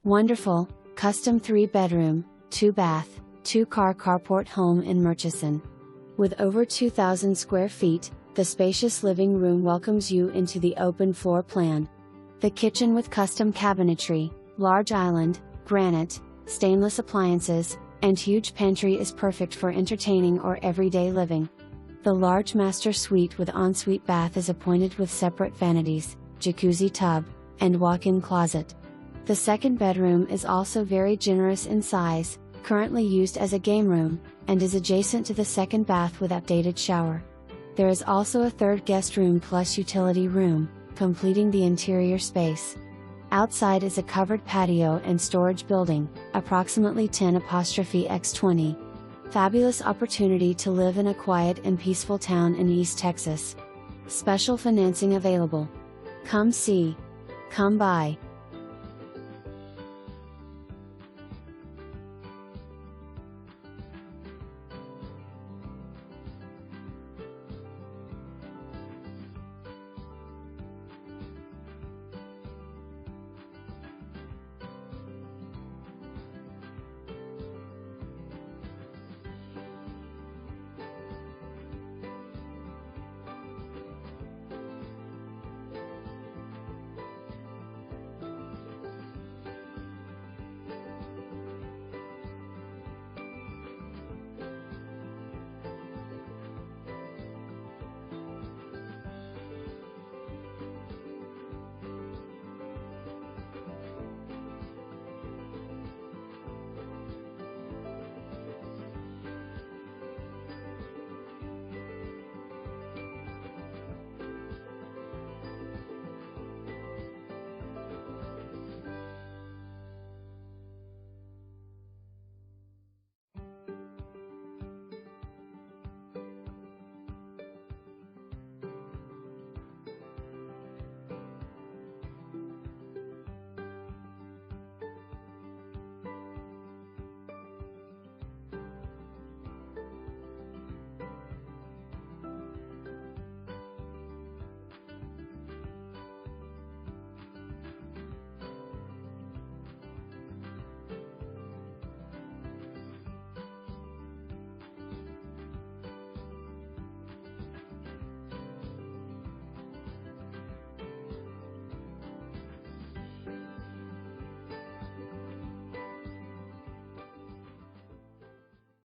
Wonderful, custom 3-bedroom, 2-bath, 2-car carport home in Murchison. With over 2,000 square feet, the spacious living room welcomes you into the open floor plan. The kitchen with custom cabinetry, large island, granite, stainless appliances, and huge pantry is perfect for entertaining or everyday living. The large master suite with ensuite bath is appointed with separate vanities, jacuzzi tub, and walk-in closet. The second bedroom is also very generous in size, currently used as a game room, and is adjacent to the second bath with updated shower. There is also a third guest room plus utility room, completing the interior space. Outside is a covered patio and storage building, approximately 10x20. Fabulous opportunity to live in a quiet and peaceful town in East Texas. Special financing available. Come see. Come buy.